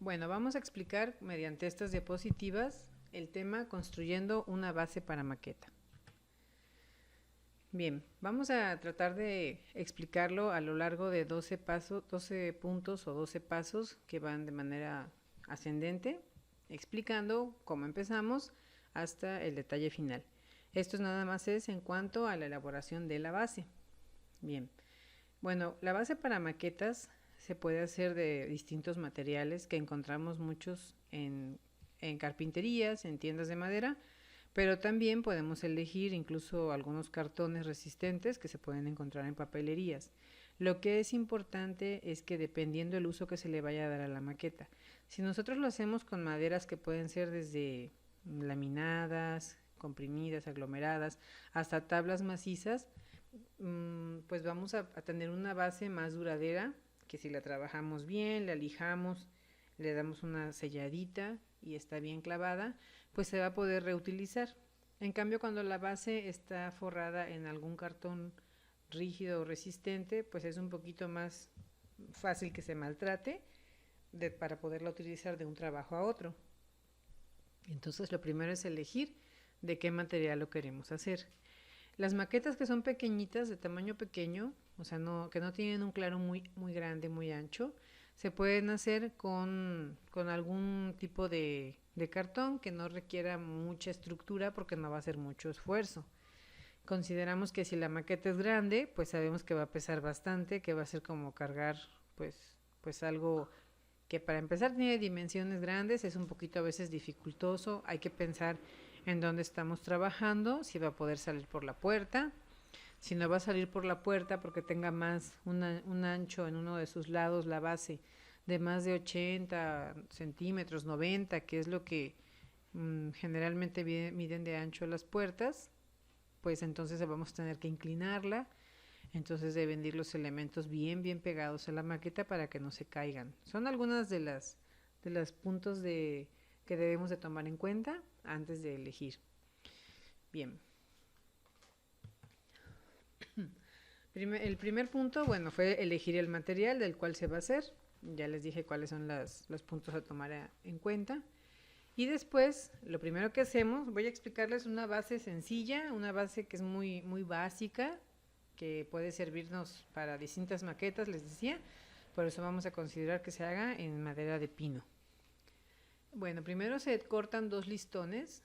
Bueno, vamos a explicar mediante estas diapositivas el tema construyendo una base para maqueta. Bien, vamos a tratar de explicarlo a lo largo de 12 puntos o 12 pasos que van de manera ascendente, explicando cómo empezamos hasta el detalle final. Esto nada más es en cuanto a la elaboración de la base. Bien, bueno, la base para maquetas se puede hacer de distintos materiales que encontramos muchos en carpinterías, en tiendas de madera, pero también podemos elegir incluso algunos cartones resistentes que se pueden encontrar en papelerías. Lo que es importante es que dependiendo del uso que se le vaya a dar a la maqueta, si nosotros lo hacemos con maderas que pueden ser desde laminadas, comprimidas, aglomeradas, hasta tablas macizas, pues vamos a tener una base más duradera, que si la trabajamos bien, la lijamos, le damos una selladita y está bien clavada, pues se va a poder reutilizar. En cambio, cuando la base está forrada en algún cartón rígido o resistente, pues es un poquito más fácil que se maltrate para poderla utilizar de un trabajo a otro. Entonces, lo primero es elegir de qué material lo queremos hacer. Las maquetas que son pequeñitas, de tamaño pequeño, o sea, que no tienen un claro muy grande, muy ancho, se pueden hacer con algún tipo de cartón que no requiera mucha estructura porque no va a ser mucho esfuerzo. Consideramos que si la maqueta es grande, pues sabemos que va a pesar bastante, que va a ser como cargar pues algo que para empezar tiene dimensiones grandes, es un poquito a veces dificultoso, hay que pensar en dónde estamos trabajando, si va a poder salir por la puerta, si no va a salir por la puerta porque tenga más un ancho en uno de sus lados, la base de más de 80 centímetros, 90, que es lo que generalmente miden de ancho las puertas, pues entonces vamos a tener que inclinarla. Entonces deben ir los elementos bien pegados a la maqueta para que no se caigan. Son algunas de los puntos que debemos de tomar en cuenta antes de elegir. Bien. El primer punto, bueno, fue elegir el material del cual se va a hacer. Ya les dije cuáles son los puntos a tomar en cuenta. Y después, lo primero que hacemos, voy a explicarles una base sencilla, una base que es muy básica, que puede servirnos para distintas maquetas, les decía. Por eso vamos a considerar que se haga en madera de pino. Bueno, primero se cortan 2 listones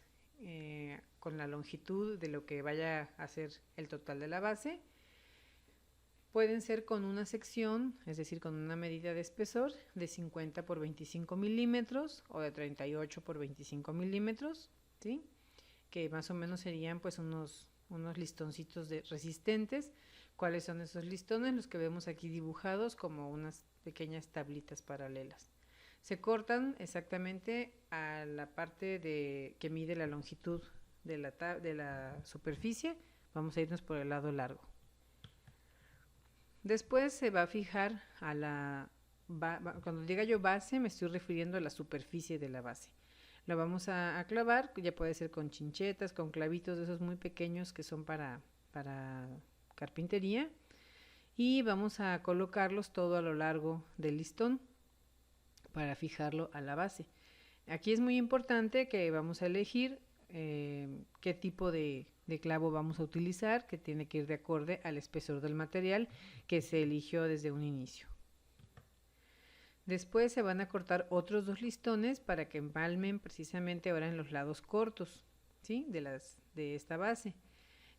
con la longitud de lo que vaya a ser el total de la base. Pueden ser con una sección, es decir, con una medida de espesor de 50 por 25 milímetros o de 38 por 25 milímetros, ¿sí? Que más o menos serían pues unos listoncitos resistentes. ¿Cuáles son esos listones? Los que vemos aquí dibujados como unas pequeñas tablitas paralelas. Se cortan exactamente a la parte que mide la longitud de la superficie. Vamos a irnos por el lado largo. Después se va a fijar cuando diga yo base, me estoy refiriendo a la superficie de la base. Lo vamos a clavar, ya puede ser con chinchetas, con clavitos de esos muy pequeños que son para carpintería, y vamos a colocarlos todo a lo largo del listón para fijarlo a la base. Aquí es muy importante que vamos a elegir qué tipo de clavo vamos a utilizar, que tiene que ir de acorde al espesor del material que se eligió desde un inicio. Después se van a cortar otros 2 listones para que empalmen precisamente ahora en los lados cortos, ¿sí? de esta base.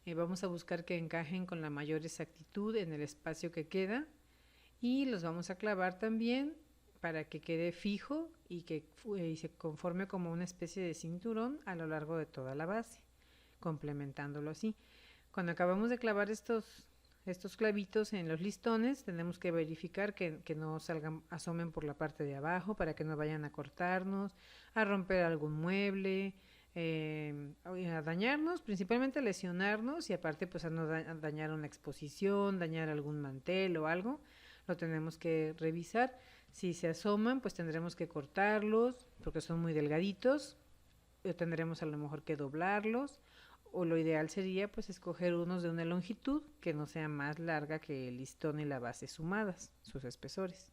Vamos a buscar que encajen con la mayor exactitud en el espacio que queda, y los vamos a clavar también para que quede fijo y que se conforme como una especie de cinturón a lo largo de toda la base, complementándolo así. Cuando acabamos de clavar estos clavitos en los listones, tenemos que verificar que no asomen por la parte de abajo para que no vayan a cortarnos, a romper algún mueble, a dañarnos, principalmente a lesionarnos, y aparte pues a no dañar una exposición, dañar algún mantel o algo. Lo tenemos que revisar. Si se asoman, pues tendremos que cortarlos porque son muy delgaditos, o tendremos a lo mejor que doblarlos, o lo ideal sería pues escoger unos de una longitud que no sea más larga que el listón y la base sumadas, sus espesores.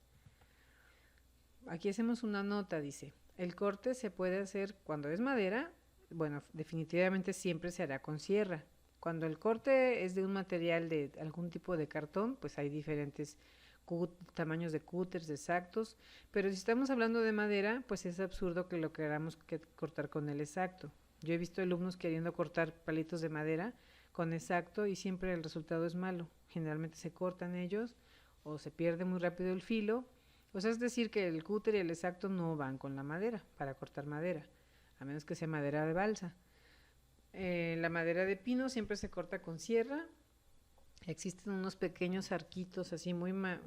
aquí hacemos una nota, dice, el corte se puede hacer cuando es madera, bueno, definitivamente siempre se hará con sierra. Cuando el corte es de un material de algún tipo de cartón, pues hay diferentes tamaños de cúters exactos, pero si estamos hablando de madera, pues es absurdo que lo queramos cortar con el exacto. Yo he visto alumnos queriendo cortar palitos de madera con exacto y siempre el resultado es malo. Generalmente se cortan ellos o se pierde muy rápido el filo. O sea, es decir que el cúter y el exacto no van con la madera para cortar madera, a menos que sea madera de balsa. La madera de pino siempre se corta con sierra. Existen unos pequeños arquitos así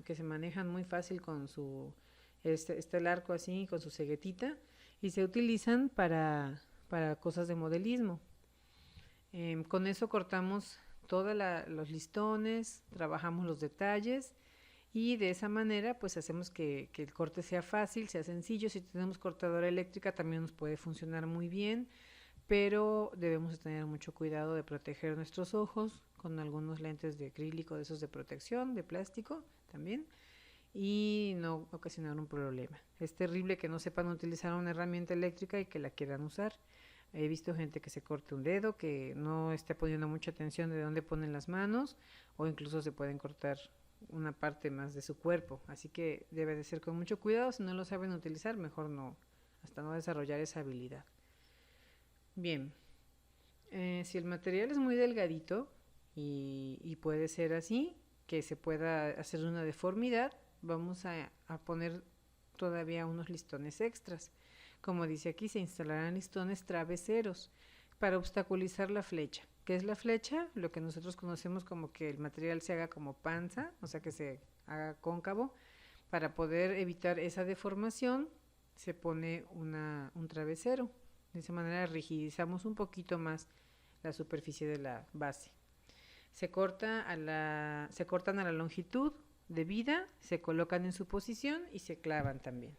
que se manejan muy fácil con su el arco así con su ceguetita y se utilizan para cosas de modelismo. Con eso cortamos todos los listones, trabajamos los detalles y de esa manera pues hacemos que el corte sea fácil, sea sencillo. Si tenemos cortadora eléctrica también nos puede funcionar muy bien, pero debemos tener mucho cuidado de proteger nuestros ojos con algunos lentes de acrílico, de esos de protección, de plástico también, y no ocasionar un problema. Es terrible que no sepan utilizar una herramienta eléctrica y que la quieran usar. He visto gente que se corte un dedo, que no esté poniendo mucha atención de dónde ponen las manos, o incluso se pueden cortar una parte más de su cuerpo. Así que debe de ser con mucho cuidado. Si no lo saben utilizar, mejor no, hasta no desarrollar esa habilidad. Bien, si el material es muy delgadito y puede ser así, que se pueda hacer una deformidad, vamos a poner todavía unos listones extras. Como dice aquí, se instalarán listones traveseros para obstaculizar la flecha. ¿Qué es la flecha? Lo que nosotros conocemos como que el material se haga como panza, o sea que se haga cóncavo. Para poder evitar esa deformación se pone un travesero. De esa manera rigidizamos un poquito más la superficie de la base. Se cortan a la longitud debida, se colocan en su posición y se clavan también.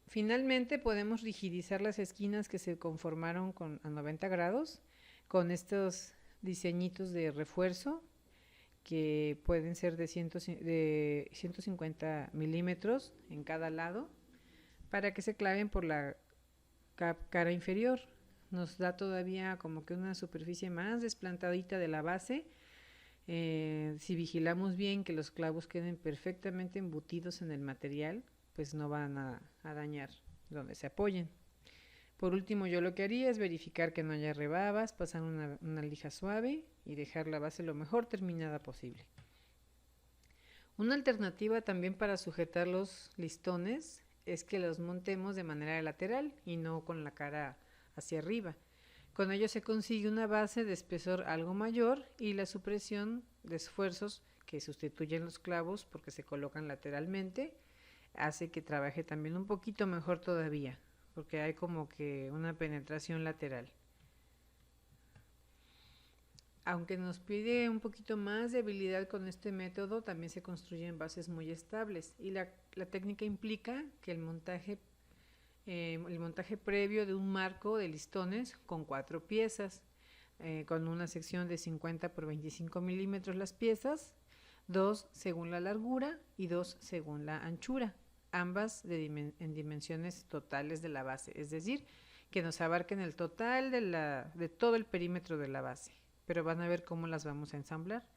Finalmente podemos rigidizar las esquinas que se conformaron a 90 grados con estos diseñitos de refuerzo que pueden ser de 150 milímetros en cada lado para que se claven por la cara inferior. Nos da todavía como que una superficie más desplantadita de la base. Si vigilamos bien que los clavos queden perfectamente embutidos en el material, pues no van a dañar donde se apoyen. Por último, yo lo que haría es verificar que no haya rebabas, pasar una lija suave y dejar la base lo mejor terminada posible. Una alternativa también para sujetar los listones es que los montemos de manera lateral y no con la cara hacia arriba. Con ello se consigue una base de espesor algo mayor y la supresión de esfuerzos que sustituyen los clavos porque se colocan lateralmente hace que trabaje también un poquito mejor todavía, porque hay como que una penetración lateral. Aunque nos pide un poquito más de habilidad con este método, también se construyen bases muy estables y la técnica implica que el montaje previo de un marco de listones con 4 piezas, con una sección de 50 por 25 milímetros las piezas, 2 según la largura y 2 según la anchura, ambas en dimensiones totales de la base, es decir, que nos abarquen el total de todo el perímetro de la base. Pero van a ver cómo las vamos a ensamblar.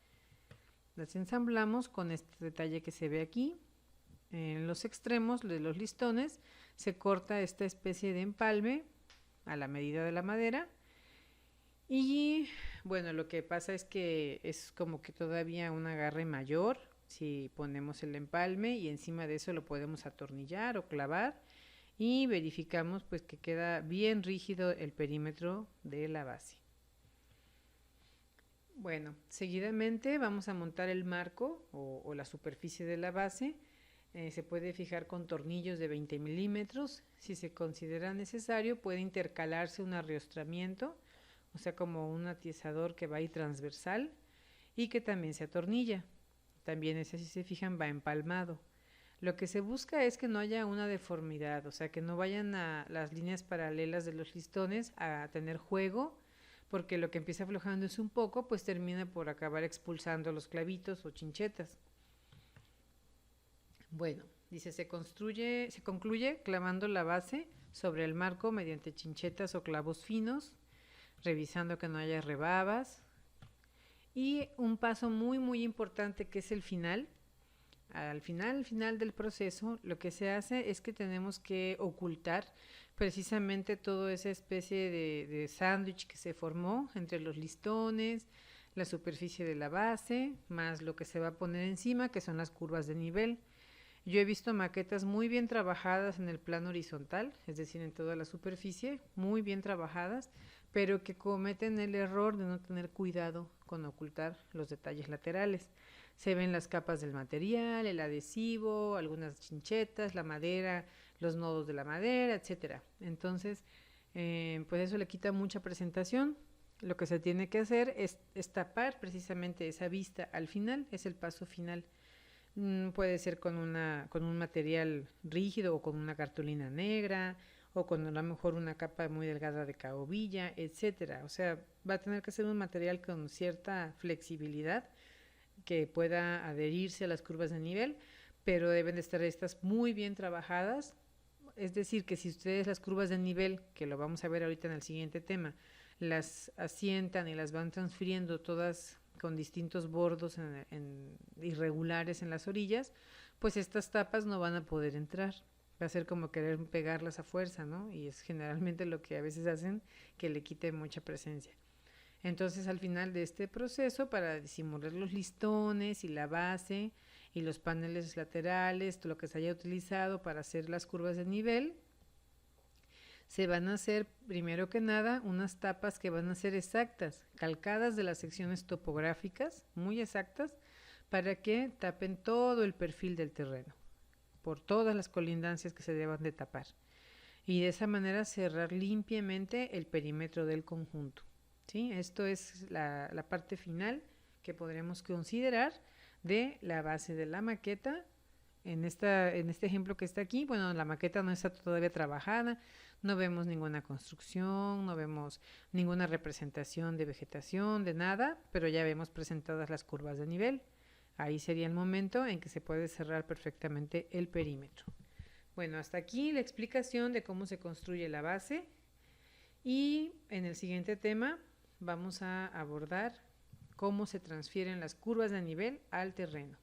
Las ensamblamos con este detalle que se ve aquí. En los extremos de los listones se corta esta especie de empalme a la medida de la madera y bueno, lo que pasa es que es como que todavía un agarre mayor si ponemos el empalme y encima de eso lo podemos atornillar o clavar y verificamos pues que queda bien rígido el perímetro de la base. Bueno, seguidamente vamos a montar el marco o la superficie de la base. Se puede fijar con tornillos de 20 milímetros. Si se considera necesario, puede intercalarse un arriostramiento, o sea, como un atizador que va ahí transversal y que también se atornilla. También ese, si se fijan, va empalmado. Lo que se busca es que no haya una deformidad, o sea, que no vayan a las líneas paralelas de los listones a tener juego, porque lo que empieza aflojándose un poco, pues termina por acabar expulsando los clavitos o chinchetas. Bueno, dice, se concluye clavando la base sobre el marco mediante chinchetas o clavos finos, revisando que no haya rebabas. Y un paso muy importante que es el final. Al final del proceso, lo que se hace es que tenemos que ocultar precisamente toda esa especie de sándwich que se formó entre los listones, la superficie de la base, más lo que se va a poner encima, que son las curvas de nivel. Yo he visto maquetas muy bien trabajadas en el plano horizontal, es decir, en toda la superficie, muy bien trabajadas, pero que cometen el error de no tener cuidado con ocultar los detalles laterales. Se ven las capas del material, el adhesivo, algunas chinchetas, la madera, los nodos de la madera, etcétera. Entonces, pues eso le quita mucha presentación. Lo que se tiene que hacer es tapar precisamente esa vista al final, es el paso final. Puede ser con un material rígido o con una cartulina negra o con a lo mejor una capa muy delgada de caobilla, etcétera. O sea, va a tener que ser un material con cierta flexibilidad que pueda adherirse a las curvas de nivel, pero deben de estar estas muy bien trabajadas. Es decir, que si ustedes las curvas de nivel, que lo vamos a ver ahorita en el siguiente tema, las asientan y las van transfiriendo todas con distintos bordos irregulares en las orillas, pues estas tapas no van a poder entrar. Va a ser como querer pegarlas a fuerza, ¿no? Y es generalmente lo que a veces hacen que le quite mucha presencia. Entonces, al final de este proceso, para disimular los listones y la base y los paneles laterales, todo lo que se haya utilizado para hacer las curvas de nivel, se van a hacer, primero que nada, unas tapas que van a ser exactas, calcadas de las secciones topográficas, muy exactas, para que tapen todo el perfil del terreno, por todas las colindancias que se deban de tapar. Y de esa manera cerrar limpiamente el perímetro del conjunto. ¿Sí? Esto es la parte final que podremos considerar de la base de la maqueta. En este ejemplo que está aquí, bueno, la maqueta no está todavía trabajada, no vemos ninguna construcción, no vemos ninguna representación de vegetación, de nada, pero ya vemos presentadas las curvas de nivel. Ahí sería el momento en que se puede cerrar perfectamente el perímetro. Bueno, hasta aquí la explicación de cómo se construye la base, y en el siguiente tema vamos a abordar cómo se transfieren las curvas de nivel al terreno.